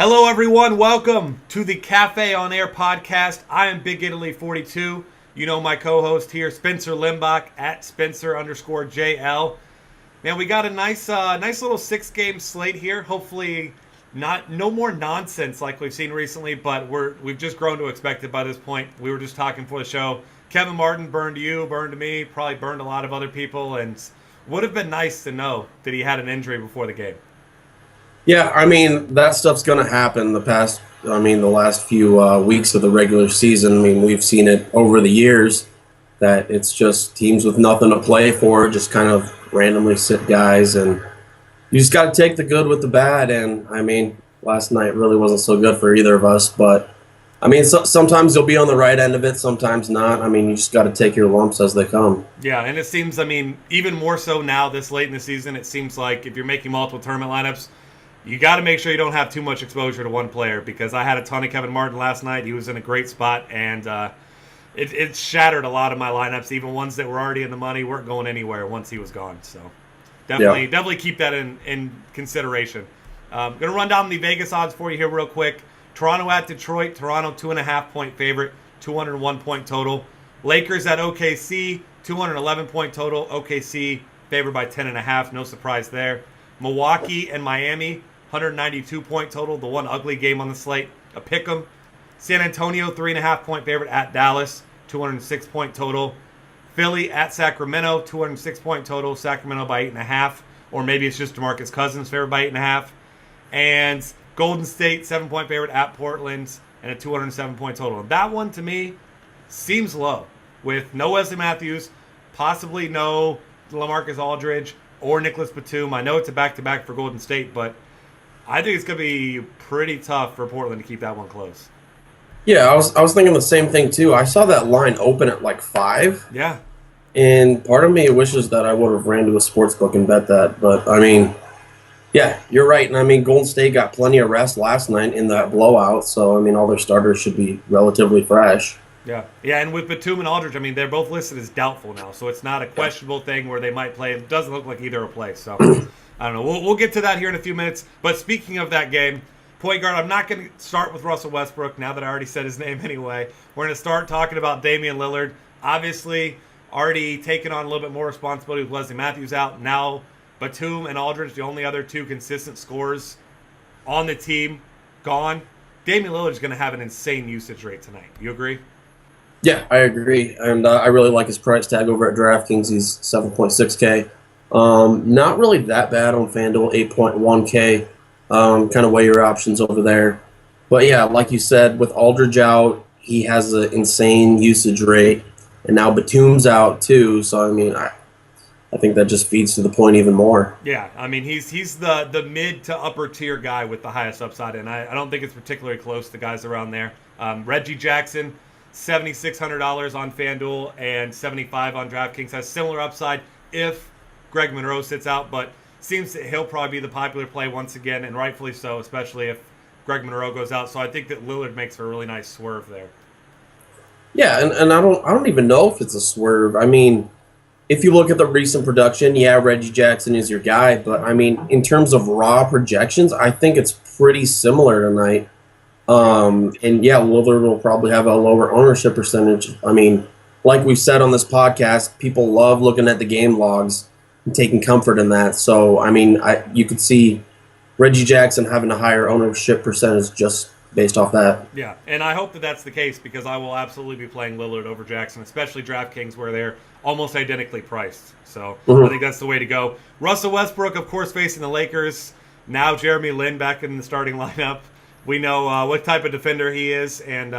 Hello, everyone. Welcome to the Cafe on Air podcast. I am Big Italy 42. You know my co-host here, Spencer Limbach at Spencer_JL. Man, we got a nice little 6-game slate here. Hopefully, no more nonsense like we've seen recently, but we've just grown to expect it by this point. We were just talking for the show. Kevin Martin burned you, burned me, probably burned a lot of other people, and would have been nice to know that he had an injury before the game. Yeah, I mean, that stuff's going to happen the last few weeks of the regular season. I mean, we've seen it over the years that it's just teams with nothing to play for just kind of randomly sit guys, and you just got to take the good with the bad. And, I mean, last night really wasn't so good for either of us, but, I mean, sometimes you'll be on the right end of it, sometimes not. I mean, you just got to take your lumps as they come. Yeah, and it seems, I mean, even more so now this late in the season, it seems like if you're making multiple tournament lineups, you got to make sure you don't have too much exposure to one player, because I had a ton of Kevin Martin last night. He was in a great spot, and it shattered a lot of my lineups. Even ones that were already in the money weren't going anywhere once he was gone. So definitely keep that in consideration. Going to run down the Vegas odds for you here real quick. Toronto at Detroit. Toronto 2.5-point favorite, 201-point total. Lakers at OKC, 211-point total. OKC favored by 10.5. No surprise there. Milwaukee and Miami, 192-point total, the one ugly game on the slate, a pick'em. San Antonio, 3.5-point favorite at Dallas, 206-point total. Philly at Sacramento, 206-point total, Sacramento by 8.5, or maybe it's just DeMarcus Cousins favored by 8.5. And Golden State, 7-point favorite at Portland, and a 207-point total. That one, to me, seems low, with no Wesley Matthews, possibly no LaMarcus Aldridge, or Nicholas Batum. I know it's a back-to-back for Golden State, but I think it's going to be pretty tough for Portland to keep that one close. Yeah, I was thinking the same thing, too. I saw that line open at like 5. Yeah. And part of me wishes that I would have ran to a sports book and bet that. But, I mean, yeah, you're right. And, I mean, Golden State got plenty of rest last night in that blowout. So, I mean, all their starters should be relatively fresh. Yeah, and with Batum and Aldridge, I mean, they're both listed as doubtful now, so it's not a questionable thing where they might play. It doesn't look like either will play, so I don't know. We'll get to that here in a few minutes. But speaking of that game, point guard, I'm not going to start with Russell Westbrook now that I already said his name anyway. We're going to start talking about Damian Lillard. Obviously, already taken on a little bit more responsibility with Wesley Matthews out. Now, Batum and Aldridge, the only other two consistent scorers on the team, gone. Damian Lillard is going to have an insane usage rate tonight. You agree? Yeah, I agree, and I really like his price tag over at DraftKings. He's 7.6K. Not really that bad on FanDuel, 8.1K. Kind of weigh your options over there. But yeah, like you said, with Aldridge out, he has an insane usage rate, and now Batum's out too. So I mean, I think that just feeds to the point even more. Yeah, I mean, he's the mid to upper tier guy with the highest upside, and I don't think it's particularly close to guys around there. Reggie Jackson, $7,600 on FanDuel and $75 on DraftKings, has similar upside if Greg Monroe sits out, but seems that he'll probably be the popular play once again, and rightfully so, especially if Greg Monroe goes out. So I think that Lillard makes for a really nice swerve there. Yeah, and I don't even know if it's a swerve. I mean, if you look at the recent production, yeah, Reggie Jackson is your guy, but I mean, in terms of raw projections, I think it's pretty similar tonight. And yeah, Lillard will probably have a lower ownership percentage. I mean, like we've said on this podcast, people love looking at the game logs and taking comfort in that. So, I mean, you could see Reggie Jackson having a higher ownership percentage just based off that. Yeah, and I hope that that's the case, because I will absolutely be playing Lillard over Jackson, especially DraftKings where they're almost identically priced. So I think that's the way to go. Russell Westbrook, of course, facing the Lakers. Now Jeremy Lin back in the starting lineup. We know what type of defender he is, and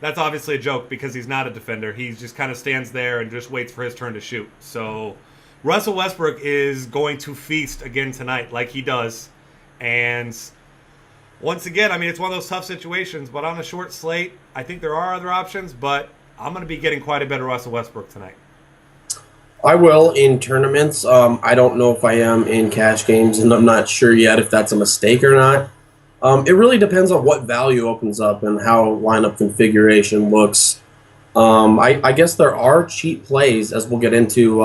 that's obviously a joke because he's not a defender. He just kind of stands there and just waits for his turn to shoot. So Russell Westbrook is going to feast again tonight like he does. And once again, I mean, it's one of those tough situations, but on a short slate, I think there are other options, but I'm going to be getting quite a bit of Russell Westbrook tonight. I will in tournaments. I don't know if I am in cash games, and I'm not sure yet if that's a mistake or not. It really depends on what value opens up and how lineup configuration looks. I guess there are cheap plays, as we'll get into,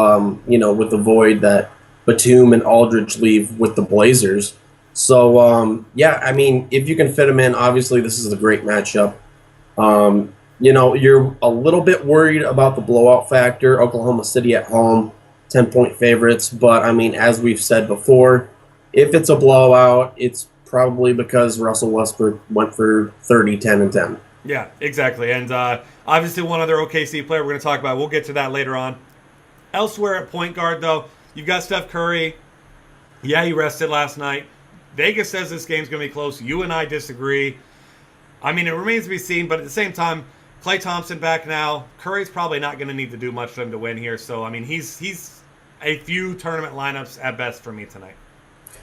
with the void that Batum and Aldridge leave with the Blazers. So, yeah, I mean, if you can fit him in, obviously this is a great matchup. You're a little bit worried about the blowout factor. Oklahoma City at home, 10-point favorites. But, I mean, as we've said before, if it's a blowout, it's probably because Russell Westbrook went for 30, 10, and 10. Yeah, exactly. And obviously one other OKC player we're going to talk about. We'll get to that later on. Elsewhere at point guard, though, you've got Steph Curry. Yeah, he rested last night. Vegas says this game's going to be close. You and I disagree. I mean, it remains to be seen, but at the same time, Klay Thompson back now. Curry's probably not going to need to do much for him to win here. So, I mean, he's a few tournament lineups at best for me tonight.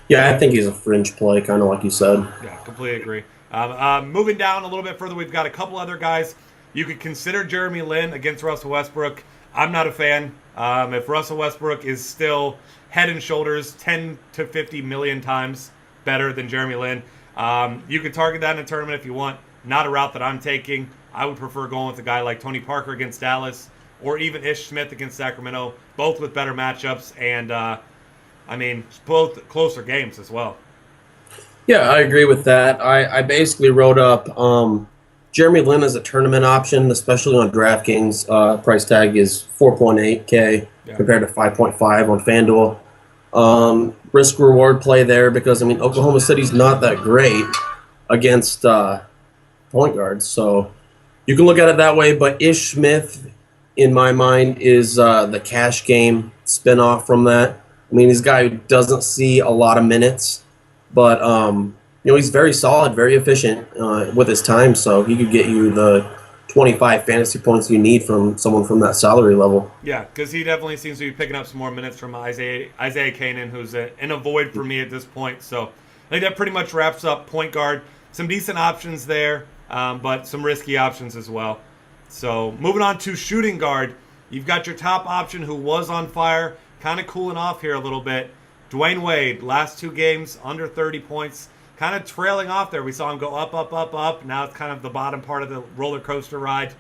Yeah, I think he's a fringe play, kind of like you said. Yeah, completely agree. Moving down a little bit further, we've got a couple other guys. You could consider Jeremy Lin against Russell Westbrook. I'm not a fan. If Russell Westbrook is still head and shoulders 10 to 50 million times better than Jeremy Lin, you could target that in a tournament if you want. Not a route that I'm taking. I would prefer going with a guy like Tony Parker against Dallas or even Ish Smith against Sacramento, both with better matchups and, both closer games as well. Yeah, I agree with that. I basically wrote up Jeremy Lin as a tournament option, especially on DraftKings. Price tag is 4.8K compared to 5.5 on FanDuel. Risk reward play there because, I mean, Oklahoma City's not that great against point guards. So you can look at it that way. But Ish Smith, in my mind, is the cash game spinoff from that. I mean, he's a guy who doesn't see a lot of minutes. But, he's very solid, very efficient with his time, so he could get you the 25 fantasy points you need from someone from that salary level. Yeah, because he definitely seems to be picking up some more minutes from Isaiah Kanan, who's in a void for me at this point. So I think that pretty much wraps up point guard. Some decent options there, but some risky options as well. So moving on to shooting guard, you've got your top option who was on fire, kind of cooling off here a little bit. Dwyane Wade, last 2 games, under 30 points, kind of trailing off there. We saw him go up, up, up, up. Now it's kind of the bottom part of the roller coaster ride.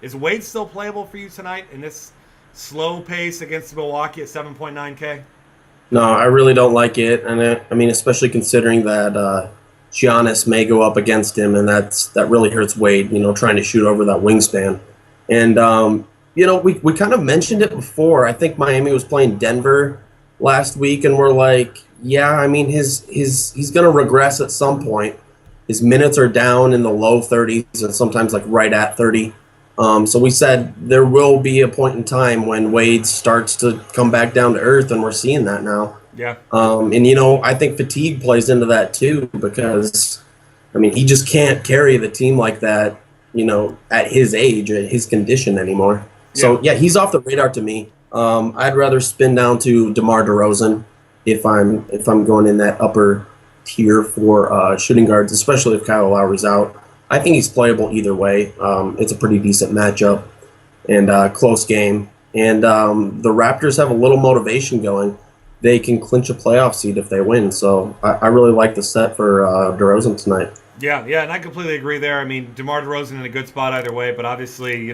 Is Wade still playable for you tonight in this slow pace against Milwaukee at 7.9K? No, I really don't like it. And especially considering that Giannis may go up against him, and that really hurts Wade, trying to shoot over that wingspan. And, we kind of mentioned it before. I think Miami was playing Denver last week, and we're like, yeah, I mean, he's going to regress at some point. His minutes are down in the low 30s and sometimes like right at 30. So we said there will be a point in time when Wade starts to come back down to earth, and we're seeing that now. Yeah. I think fatigue plays into that too because, I mean, he just can't carry the team like that, at his age, at his condition anymore. Yeah. So, yeah, he's off the radar to me. I'd rather spin down to DeMar DeRozan if I'm going in that upper tier for shooting guards, especially if Kyle Lowry's out. I think he's playable either way. It's a pretty decent matchup and close game. And the Raptors have a little motivation going. They can clinch a playoff seed if they win. So I really like the set for DeRozan tonight. Yeah, and I completely agree there. I mean, DeMar DeRozan in a good spot either way, but obviously,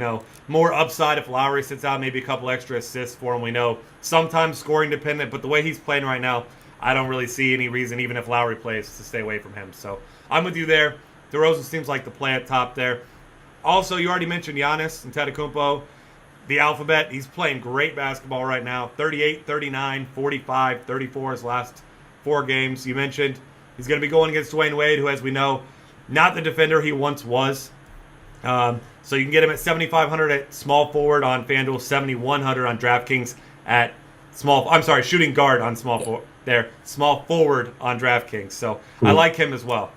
more upside if Lowry sits out, maybe a couple extra assists for him. We know sometimes scoring dependent, but the way he's playing right now, I don't really see any reason, even if Lowry plays, to stay away from him. So I'm with you there. DeRozan seems like the play at top there. Also, you already mentioned Giannis Antetokounmpo, the alphabet. He's playing great basketball right now. 38, 39, 45, 34 his last 4 games. You mentioned he's going to be going against Dwyane Wade, who, as we know, not the defender he once was. So you can get him at 7,500 at small forward on FanDuel, 7,100 on DraftKings at shooting guard on small forward on DraftKings. So I like him as well.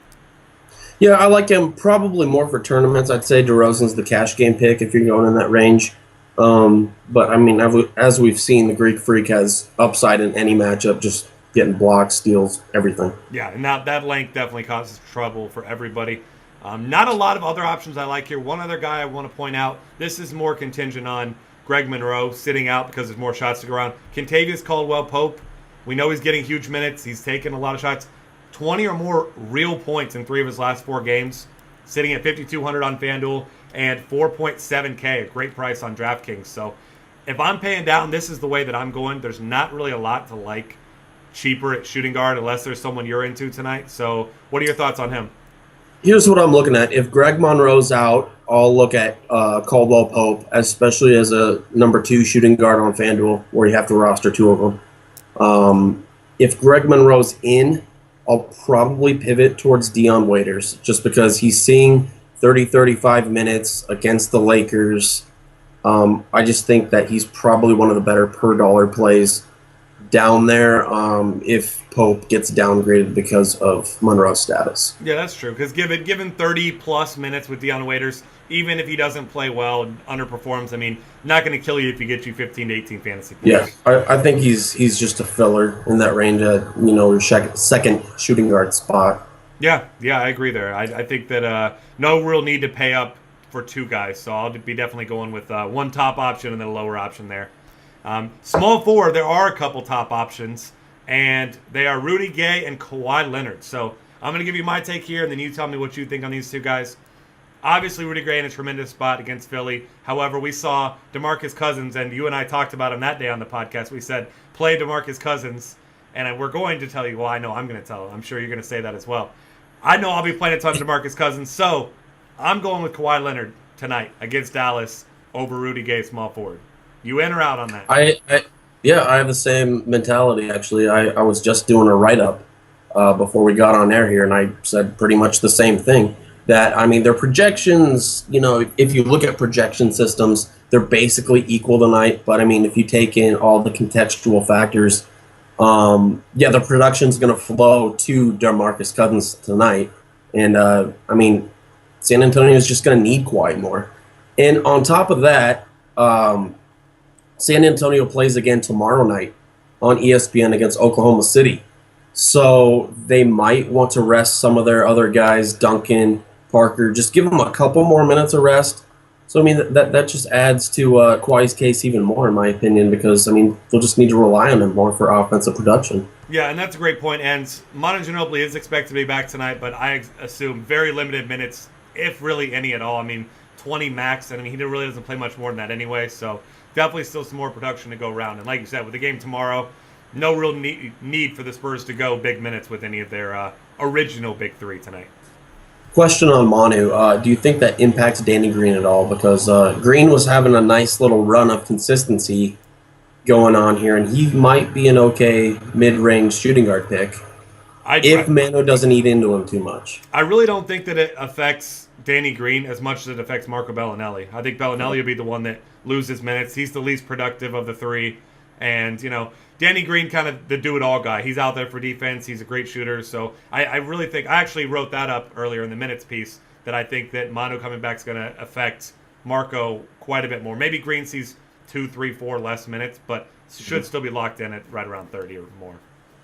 Yeah, I like him probably more for tournaments. I'd say DeRozan's the cash game pick if you're going in that range. But I mean, as we've seen, the Greek Freak has upside in any matchup, just getting blocks, steals, everything. Yeah, and that length definitely causes trouble for everybody. Not a lot of other options I like here. One other guy I want to point out, this is more contingent on Greg Monroe sitting out because there's more shots to go around. Kentavious Caldwell-Pope, we know he's getting huge minutes. He's taken a lot of shots. 20 or more real points in 3 of his last 4 games, sitting at 5,200 on FanDuel and 4.7K, a great price on DraftKings. So if I'm paying down, this is the way that I'm going. There's not really a lot to like cheaper at shooting guard unless there's someone you're into tonight. So what are your thoughts on him? Here's what I'm looking at. If Greg Monroe's out, I'll look at Caldwell Pope, especially as a number 2 shooting guard on FanDuel, where you have to roster 2 of them. If Greg Monroe's in, I'll probably pivot towards Dwyane Wade, just because he's seeing 30-35 minutes against the Lakers. I just think that he's probably one of the better per dollar plays down there if Pope gets downgraded because of Monroe's status. Yeah, that's true. Because given 30-plus minutes with Dwyane Wade, even if he doesn't play well and underperforms, I mean, not going to kill you if he gets you 15 to 18 fantasy points. Yeah, I think he's just a filler in that range at your second shooting guard spot. Yeah, I agree there. I think that no real need to pay up for 2 guys, so I'll be definitely going with one top option and then a lower option there. Small forward, there are a couple top options, and they are Rudy Gay and Kawhi Leonard. So I'm going to give you my take here, and then you tell me what you think on these 2 guys. Obviously, Rudy Gay in a tremendous spot against Philly. However, we saw DeMarcus Cousins, and you and I talked about him that day on the podcast. We said, play DeMarcus Cousins, and we're going to tell you, well, I know I'm going to tell him. I'm sure you're going to say that as well. I know I'll be playing a ton of DeMarcus Cousins, so I'm going with Kawhi Leonard tonight against Dallas over Rudy Gay, small forward. You in or out on that? I have the same mentality, actually. I was just doing a write-up before we got on air here, and I said pretty much the same thing. That, I mean, their projections, if you look at projection systems, they're basically equal tonight. But, I mean, if you take in all the contextual factors, the production's going to flow to DeMarcus Cousins tonight. And, I mean, San Antonio is just going to need Kawhi more. And on top of that, San Antonio plays again tomorrow night on ESPN against Oklahoma City. So they might want to rest some of their other guys, Duncan, Parker, just give them a couple more minutes of rest. So, I mean, that just adds to Kawhi's case even more, in my opinion, because, I mean, they'll just need to rely on him more for offensive production. Yeah, and that's a great point. And Manu Ginobili is expected to be back tonight, but I assume very limited minutes, if really any at all. I mean, 20 max, and I mean, he really doesn't play much more than that anyway, so definitely still some more production to go around. And like you said, with the game tomorrow, no real need for the Spurs to go big minutes with any of their original big 3 tonight. Question on Manu. Do you think that impacts Danny Green at all? Because Green was having a nice little run of consistency going on here, and he might be an okay mid-range shooting guard pick if Manu doesn't eat into him too much. I really don't think that it affects Danny Green as much as it affects Marco Bellinelli. I think Bellinelli will be the one that loses minutes. He's the least productive of the 3. And, Danny Green, kind of the do-it-all guy. He's out there for defense. He's a great shooter. So I really think – I actually wrote that up earlier in the minutes piece, that I think that Manu coming back is going to affect Marco quite a bit more. Maybe Green sees 2, 3, 4 less minutes, but should still be locked in at right around 30 or more.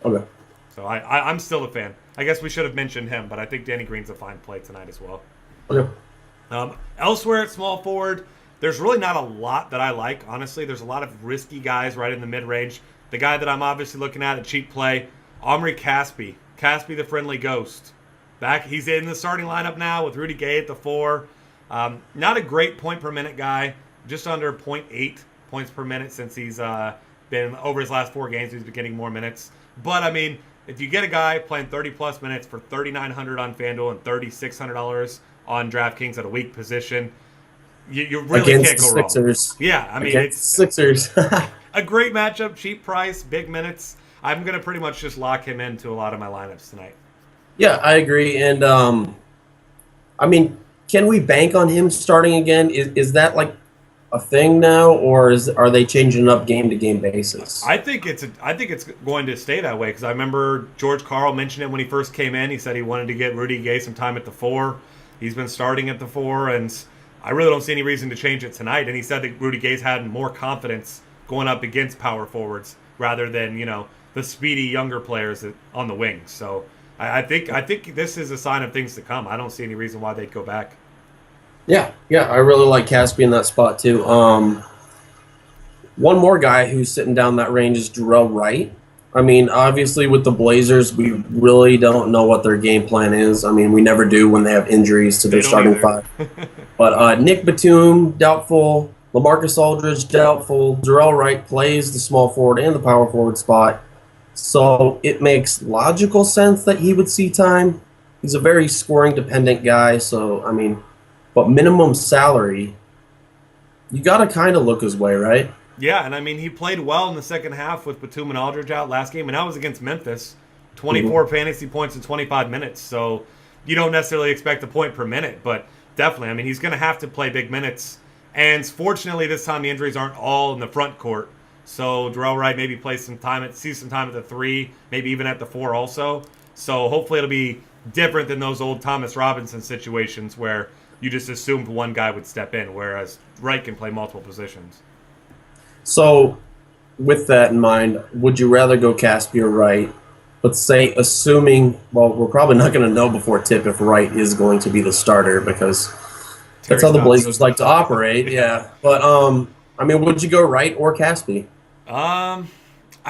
Okay. So I'm still a fan. I guess we should have mentioned him, but I think Danny Green's a fine play tonight as well. Okay. Elsewhere at small forward, there's really not a lot that I like, honestly. There's a lot of risky guys right in the mid-range. The guy that I'm obviously looking at, a cheap play, Omri Caspi. Caspi, the friendly ghost. He's in the starting lineup now with Rudy Gay at the 4. Not a great point-per-minute guy, just under 0.8 points per minute since he's been over his last 4 games. He's been getting more minutes. But, I mean, if you get a guy playing 30-plus minutes for $3,900 on FanDuel and $3,600 on DraftKings at a weak position, you really against can't go the Sixers. wrong. Yeah, I mean, it's Sixers. a great matchup, cheap price, big minutes. I'm going to pretty much just lock him into a lot of my lineups tonight. Yeah, I agree. And, I mean, can we bank on him starting again? Is that like a thing now, or are they changing it up game-to-game basis? I think it's going to stay that way, because I remember George Karl mentioned it when he first came in. He said he wanted to get Rudy Gay some time at the 4. He's been starting at the 4, and I really don't see any reason to change it tonight. And he said that Rudy Gay's had more confidence going up against power forwards rather than, the speedy younger players on the wings. So I think this is a sign of things to come. I don't see any reason why they'd go back. Yeah, I really like Caspi in that spot too. One more guy who's sitting down that range is Jarrell Wright. I mean, obviously with the Blazers, we really don't know what their game plan is. I mean, we never do when they have injuries to their starting 5. But Nick Batum, doubtful. LaMarcus Aldridge, doubtful. Jarrell Wright plays the small forward and the power forward spot. So it makes logical sense that he would see time. He's a very scoring dependent guy, so I mean, but minimum salary, you got to kind of look his way, right? Yeah, and I mean, he played well in the second half with Batum and Aldridge out last game, and that was against Memphis. 24 fantasy points in 25 minutes, so you don't necessarily expect a point per minute, but definitely, I mean, he's going to have to play big minutes. And fortunately, this time the injuries aren't all in the front court. So Darrell Wright maybe plays some time, sees some time at the 3, maybe even at the 4 also. So hopefully it'll be different than those old Thomas Robinson situations where you just assumed one guy would step in, whereas Wright can play multiple positions. So with that in mind, would you rather go Caspi or Wright? But say, assuming, well, we're probably not going to know before tip if Wright is going to be the starter because that's how the Blazers like to operate. Yeah, but I mean, would you go Wright or Caspi? I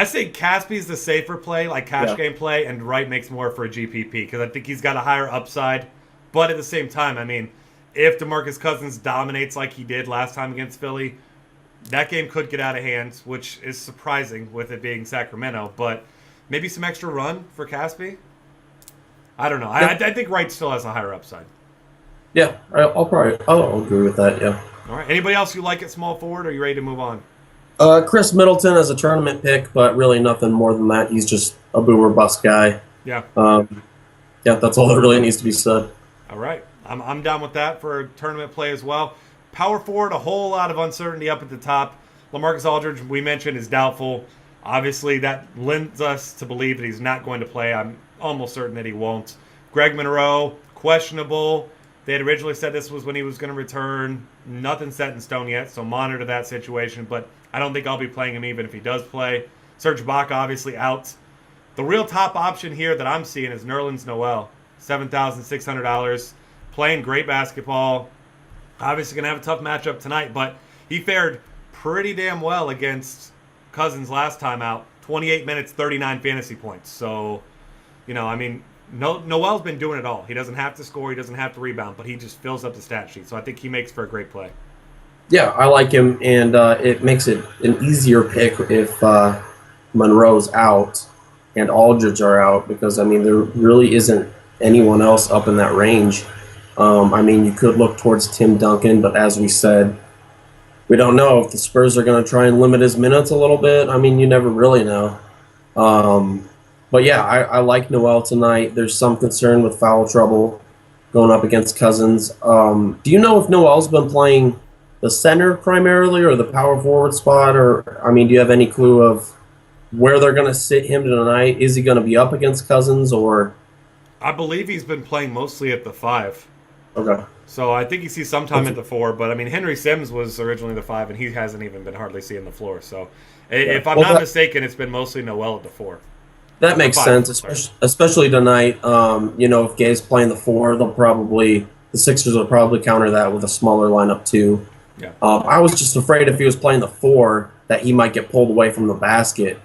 say Caspi's the safer play, like cash game play, and Wright makes more for a GPP because I think he's got a higher upside. But at the same time, I mean, if DeMarcus Cousins dominates like he did last time against Philly, that game could get out of hand, which is surprising with it being Sacramento. But maybe some extra run for Caspi? I don't know. I think Wright still has a higher upside. Yeah, I'll agree with that, yeah. All right. Anybody else you like at small forward, or are you ready to move on? Chris Middleton as a tournament pick, but really nothing more than that. He's just a boomer bust guy. Yeah. Yeah, that's all that really needs to be said. All right. I'm down with that for tournament play as well. Power forward, a whole lot of uncertainty up at the top. LaMarcus Aldridge, we mentioned, is doubtful. Obviously, that lends us to believe that he's not going to play. I'm almost certain that he won't. Greg Monroe, questionable. They had originally said this was when he was going to return. Nothing set in stone yet, so monitor that situation. But I don't think I'll be playing him even if he does play. Serge Ibaka, obviously, out. The real top option here that I'm seeing is Nerlens Noel, $7,600. Playing great basketball. Obviously going to have a tough matchup tonight, but he fared pretty damn well against Cousins last time out. 28 minutes, 39 fantasy points. So, you know, I mean, Noel's been doing it all. He doesn't have to score. He doesn't have to rebound, but he just fills up the stat sheet. So I think he makes for a great play. Yeah, I like him, and it makes it an easier pick if Monroe's out and Aldridge are out because, I mean, there really isn't anyone else up in that range. I mean, you could look towards Tim Duncan, but as we said, we don't know if the Spurs are going to try and limit his minutes a little bit. I mean, you never really know. But yeah, I like Noel tonight. There's some concern with foul trouble going up against Cousins. Do you know if Noel's been playing the center primarily or the power forward spot? Or, I mean, do you have any clue of where they're going to sit him tonight? Is he going to be up against Cousins or? I believe he's been playing mostly at the 5. Okay. So I think he sees some time at the 4, but I mean Henry Sims was originally the 5, and he hasn't even been hardly seeing the floor. So if I'm not mistaken, it's been mostly Noel at the 4. That makes sense, especially tonight. You know, if Gay's playing the 4, the Sixers will probably counter that with a smaller lineup too. Yeah. I was just afraid if he was playing the 4 that he might get pulled away from the basket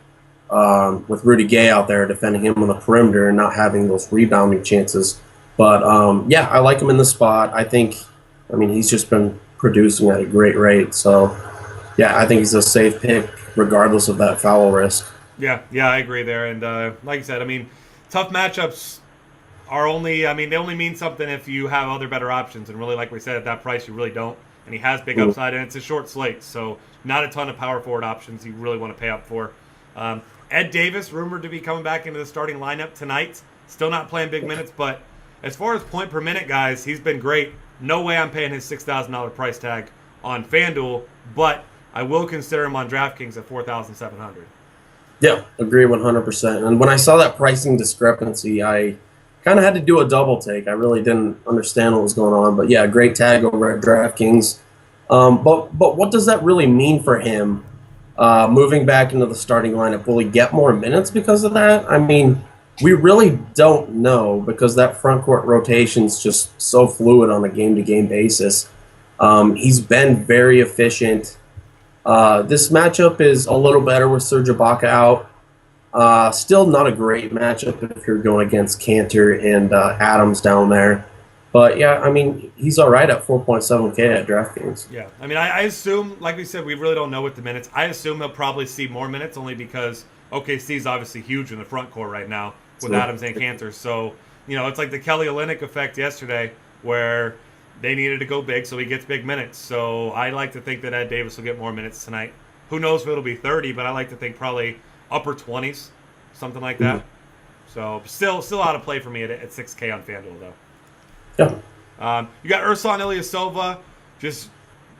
with Rudy Gay out there defending him on the perimeter and not having those rebounding chances. But, yeah, I like him in the spot. I mean, he's just been producing at a great rate. So, yeah, I think he's a safe pick regardless of that foul risk. Yeah, I agree there. And like I said, I mean, tough matchups they only mean something if you have other better options. And really, like we said, at that price, you really don't. And he has big upside, and it's a short slate. So not a ton of power forward options you really want to pay up for. Ed Davis, rumored to be coming back into the starting lineup tonight. Still not playing big minutes, but as far as point per minute, guys, he's been great. No way I'm paying his $6,000 price tag on FanDuel, but I will consider him on DraftKings at $4,700. Yeah, agree 100%. And when I saw that pricing discrepancy, I kind of had to do a double take. I really didn't understand what was going on. But, yeah, great tag over at DraftKings. But what does that really mean for him moving back into the starting lineup? Will he get more minutes because of that? I mean, we really don't know because that front court rotation is just so fluid on a game-to-game basis. He's been very efficient. This matchup is a little better with Serge Ibaka out. Still not a great matchup if you're going against Cantor and Adams down there. But, yeah, I mean, he's all right at 4.7K at DraftKings. Yeah, I mean, I assume, like we said, we really don't know with the minutes. I assume he'll probably see more minutes only because OKC is obviously huge in the front court right now with Sure. Adams and Cantor. So, it's like the Kelly Olynyk effect yesterday where they needed to go big, so he gets big minutes. So I like to think that Ed Davis will get more minutes tonight. Who knows if it'll be 30, but I like to think probably upper 20s, something like that. So still out of play for me at 6K on FanDuel, though. Yeah. You got Ersan Ilyasova, just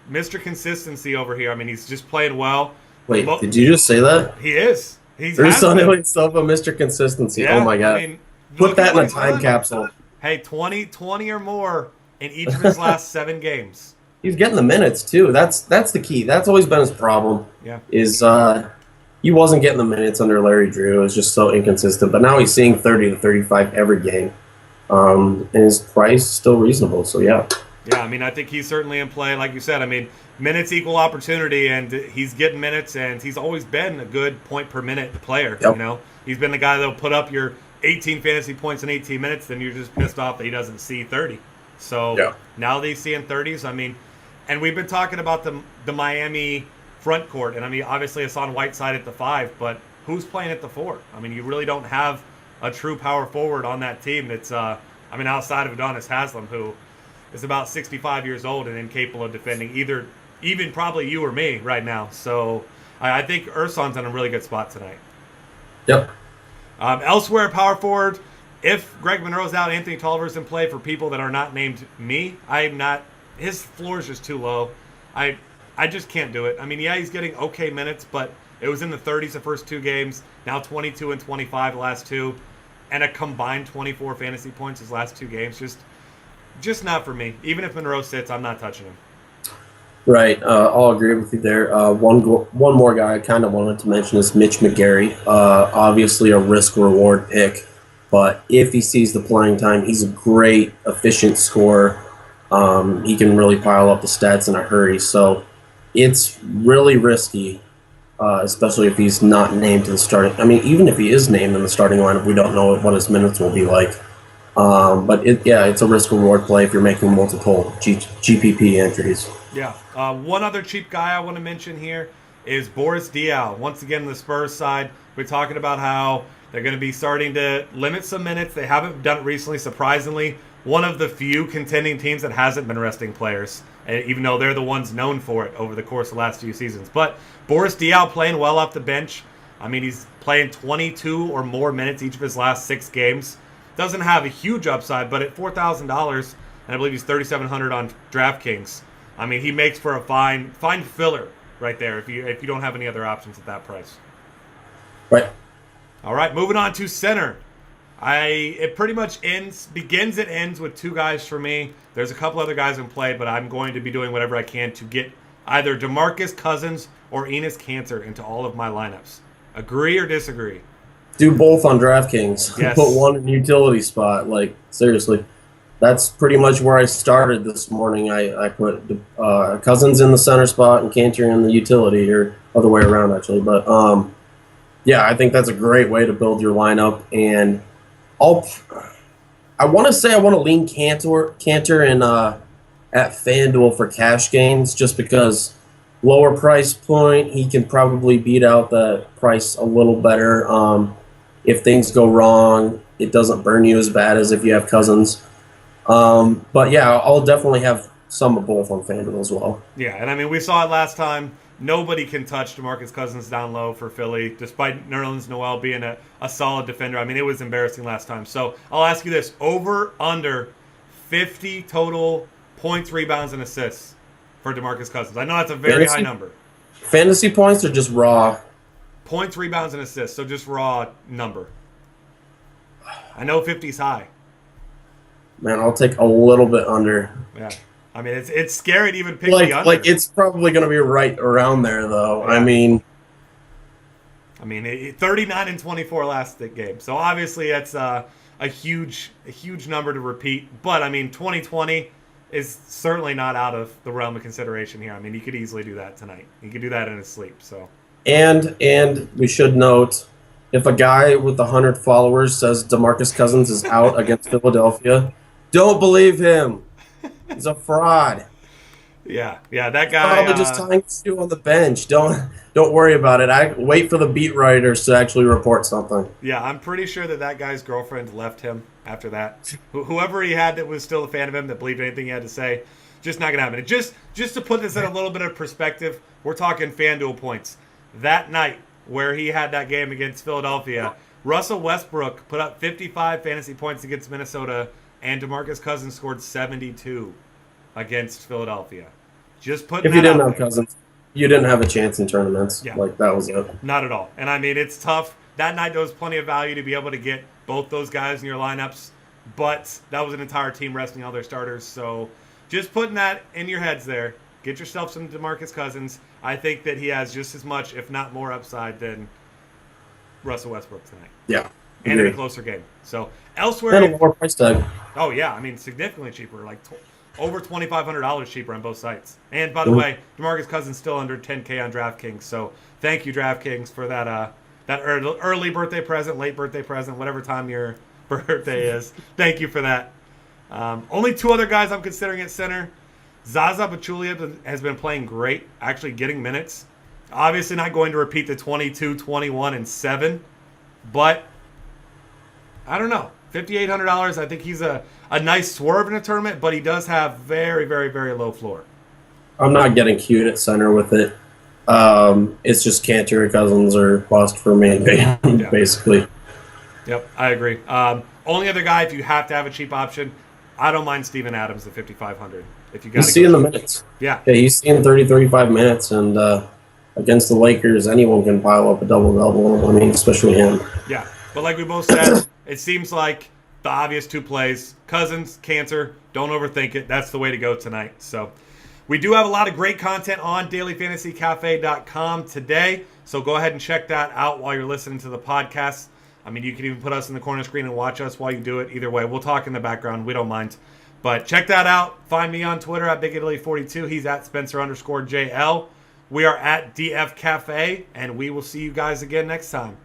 Mr. Consistency over here. I mean, he's just playing well. Wait, did you just say that? He is. He's Ersan Ilyasova, Mr. Consistency. Yeah, Oh my God. I mean, put that in a he's time done. capsule. Hey, 20 or more in each of his last 7 games. He's getting the minutes too. That's the key. That's always been his problem. Yeah. Is he wasn't getting the minutes under Larry Drew. It was just so inconsistent. But now he's seeing 30 to 35 every game. And his price is still reasonable. So yeah. Yeah, I mean, I think he's certainly in play. Like you said, I mean, minutes equal opportunity, and he's getting minutes, and he's always been a good point per minute player. Yep. He's been the guy that'll put up your 18 fantasy points in 18 minutes, then you're just pissed off that he doesn't see 30. So now that he's seeing 30s, I mean, and we've been talking about the Miami front court, and I mean, obviously it's on Whiteside at the 5, but who's playing at the 4? I mean, you really don't have a true power forward on that team. It's, outside of Adonis Haslam, who is about 65 years old and incapable of defending even probably you or me right now. So I think Ersan's in a really good spot tonight. Yep. Elsewhere, power forward, if Greg Monroe's out, Anthony Tolliver's in play for people that are not named me. I'm not. His floor is just too low. I just can't do it. I mean, yeah, he's getting okay minutes, but it was in the 30s the first 2 games. Now 22 and 25 the last 2, and a combined 24 fantasy points his last 2 games. Just not for me. Even if Monroe sits, I'm not touching him. Right. I'll agree with you there. One more guy I kind of wanted to mention is Mitch McGary. Obviously a risk-reward pick, but if he sees the playing time, he's a great, efficient scorer. He can really pile up the stats in a hurry. So it's really risky, especially if he's not named to the starting. I mean, even if he is named in the starting lineup, we don't know what his minutes will be like. But it's a risk-reward play if you're making multiple GPP entries. Yeah. One other cheap guy I want to mention here is Boris Diaw. Once again, the Spurs side, we're talking about how they're going to be starting to limit some minutes. They haven't done it recently, surprisingly. One of the few contending teams that hasn't been resting players, even though they're the ones known for it over the course of the last few seasons. But Boris Diaw playing well off the bench. I mean, he's playing 22 or more minutes each of his last 6 games. Doesn't have a huge upside, but at $4,000, and I believe he's $3,700 on DraftKings, I mean, he makes for a fine filler right there if you don't have any other options at that price. Right. All right, moving on to center. It pretty much begins and ends with 2 guys for me. There's a couple other guys in play, but I'm going to be doing whatever I can to get either DeMarcus Cousins or Enes Kanter into all of my lineups. Agree or disagree? Do both on DraftKings. Yes. Put one in utility spot. Like, seriously. That's pretty much where I started this morning. I put Cousins in the center spot and Kanter in the utility, or other way around, actually. But, I think that's a great way to build your lineup. And I want to lean Kanter in at FanDuel for cash gains, just because lower price point, he can probably beat out the price a little better. If things go wrong, it doesn't burn you as bad as if you have Cousins. But yeah, I'll definitely have some of both on FanDuel as well. Yeah, and I mean, we saw it last time. Nobody can touch DeMarcus Cousins down low for Philly, despite Nerlens Noel being a solid defender. I mean, it was embarrassing last time. So I'll ask you this. Over, under 50 total points, rebounds, and assists for DeMarcus Cousins. I know that's a very high number. Fantasy points or just raw? Points, rebounds, and assists. So just raw number. I know 50's high. Man, I'll take a little bit under. Yeah. I mean, it's scary to even pick the under. Like it's probably going to be right around there, though. Yeah. I mean, 39 and 24 last game. So obviously that's a huge number to repeat. But I mean, 2020 is certainly not out of the realm of consideration here. I mean, he could easily do that tonight. He could do that in his sleep. So. And we should note, if a guy with 100 followers says DeMarcus Cousins is out against Philadelphia, don't believe him. He's a fraud. Yeah, that guy. Probably just tying you on the bench. Don't worry about it. I wait for the beat writers to actually report something. Yeah, I'm pretty sure that guy's girlfriend left him after that. Whoever he had that was still a fan of him, that believed anything he had to say, just not gonna happen. And just to put this in a little bit of perspective, we're talking FanDuel points. That night where he had that game against Philadelphia, Russell Westbrook put up 55 fantasy points against Minnesota, and DeMarcus Cousins scored 72 against Philadelphia. Just putting If you that didn't out have there. Cousins, you didn't have a chance in tournaments. Yeah. Like, that was it. Not at all. And I mean, it's tough. That night, there was plenty of value to be able to get both those guys in your lineups, but that was an entire team resting all their starters. So just putting that in your heads there. Get yourself some DeMarcus Cousins. I think that he has just as much, if not more, upside than Russell Westbrook tonight. Yeah. And in Agreed. a closer game. So And elsewhere, a lower price tag. oh yeah, I mean significantly cheaper, like over $2,500 cheaper on both sites. And by the way, DeMarcus Cousins still under 10K on DraftKings. So thank you DraftKings for that early birthday present, late birthday present, whatever time your birthday is. Thank you for that. Only two other guys I'm considering at center. Zaza Pachulia has been playing great, actually getting minutes. Obviously not going to repeat the 22, 21, and 7, but I don't know. $5,800, I think he's a nice swerve in a tournament, but he does have very, very, very low floor. I'm not getting cute at center with it. It's just Cantor and Cousins are bust for me, basically. Yep, I agree. Only other guy, if you have to have a cheap option, I don't mind Steven Adams at $5,500. If you got, He's seeing the minutes. Yeah, he's seeing 30, 35 minutes, and against the Lakers, anyone can pile up a double-double. I mean, especially him. yeah. But like we both said, it seems like the obvious two plays, Cousins, Cantor, don't overthink it. That's the way to go tonight. So we do have a lot of great content on dailyfantasycafe.com today, so go ahead and check that out while you're listening to the podcast. I mean, you can even put us in the corner screen and watch us while you do it. Either way, we'll talk in the background. We don't mind. But check that out. Find me on Twitter at BigItaly42. He's at Spencer_JL. We are at DF Cafe, and we will see you guys again next time.